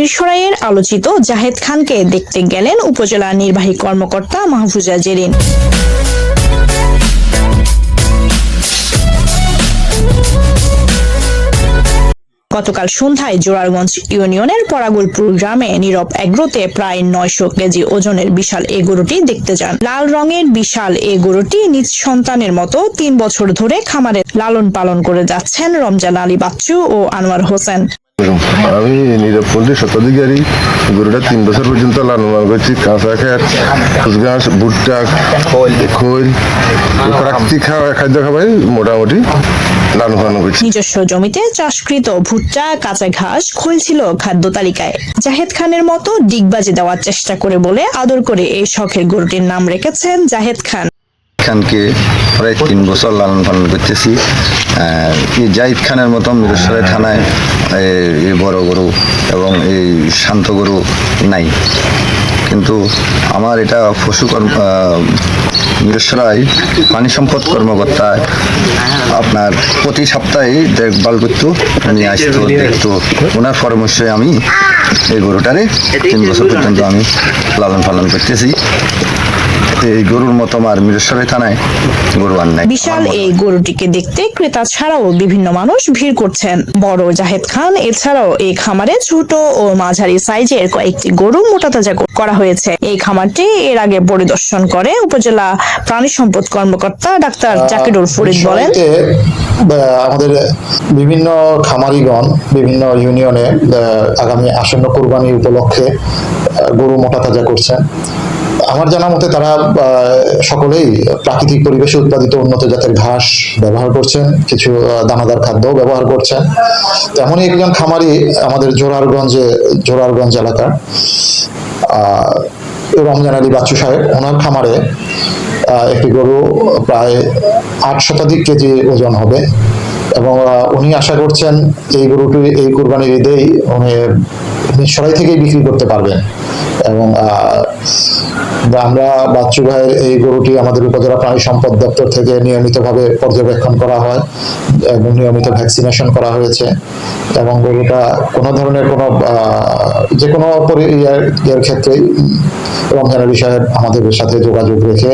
মিরসরাইয়ের আলোচিত জাহেদ খানকে দেখতে গেলেন উপজেলা নির্বাহী কর্মকর্তা মাহফুজা জেরিন। গতকাল সন্ধ্যায় জোরারগঞ্জ ইউনিয়নের পরাগুলপুর গ্রামে নীরব এগ্রোতে প্রায় 900 কেজি ওজনের বিশাল এ গরুটি দেখতে যান। লাল রঙের বিশাল এ গরুটি নিজ সন্তানের মতো 3 বছর ধরে খামারে লালন পালন করে যাচ্ছেন রমজান আলী বাচ্চু ও আনোয়ার হোসেন। আমি নীরব পল্লী শতাধিকারী গরুটা 3 বছর পর্যন্ত লালন পালন করছি। কাঁচা খেত, ঘাস, ভুট্টা, খৈল, প্রাকৃতিক খাদ্য খাবাই মোটামুটি লালন পালন করছি। নিজস্ব জমিতে চাষকৃত ভুট্টা, কাঁচা ঘাস, খৈল ছিল খাদ্য তালিকায়। জাহেদ খানের মতো ডিগবাজি দেওয়ার চেষ্টা করে বলে আদর করে এই শখের গরুটির নাম রেখেছেন জাহেদ খান। খানকে প্রায় 3 বছর লালন পালন করতেছি। জাহিদ খানের মতো মিরসরাই থানায় এই বড় গরু এবং এই শান্ত গরু নাই, কিন্তু আমার এটা মিরসরাই পানি সম্পদ কর্মকর্তা আপনার প্রতি সপ্তাহে দেখভাল করতো, উনি আসতো, দেখতো। ওনার পরামর্শে আমি এই গরুটারে 3 বছর পর্যন্ত আমি লালন পালন করতেছি। এই গরুর মতো আর মিরসরাই থানায় গরু আর নাই। বিশাল এই গরুটিকে দেখতে ক্রেতা ছাড়াও বিভিন্ন মানুষ ভিড় করছেন। বড় জাহেদ খান এছাড়াও এই খামারে ছোট ও মাঝারি সাইজের কয়েকটি গরু মোটাতাজা করা হয়েছে। এই খামারটি এর আগে পরিদর্শন করে উপজেলা প্রাণী সম্পদ কর্মকর্তা ডাক্তার জাকিরুল ফরিদ বলেন, আমাদের বিভিন্ন খামারিগণ বিভিন্ন ইউনিয়নে আগামী আসন্ন কুরবানি উপলক্ষে গরু মোটাতাজা করছেন। আমার জানা মতে তারা সকলেই প্রাকৃতিক পরিবেশে উৎপাদিত উন্নত জাতের ঘাস ব্যবহার করছেন, কিছু দানাদার খাদ্য ব্যবহার করছেন। তেমনই একজন খামারি আমাদের জোরারগঞ্জ এলাকার রমজান আলী বাচ্চু সাহেব, ওনার খামারে একটি গরু প্রায় 8 শতাধিক কেজি ওজন হবে এবং উনি আশা করছেন এই গরুটি এই কুরবানির ঈদেই উনি মিরসরাই থেকেই বিক্রি করতে পারবেন। এবং আমরা বাচ্চু ভাইয়ের এই গরুটি আমাদের উপজেলা প্রাণী সম্পদ দপ্তর থেকে নিয়মিতভাবে পর্যবেক্ষণ করা হয় এবং নিয়মিত ভ্যাকসিনেশন করা হয়েছে এবং গরুটা কোনো ধরনের যে কোনো এর ক্ষেত্রেই রমজান আলী সাহেব আমাদের সাথে যোগাযোগ রেখে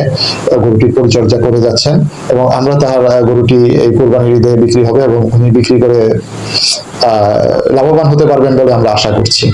গরুটির পরিচর্যা করে যাচ্ছেন এবং আমরা তার গরুটি এই কুরবানির ঈদে বিক্রি হবে এবং উনি বিক্রি করে লাভবান হতে পারবেন বলে আমরা আশা করছি।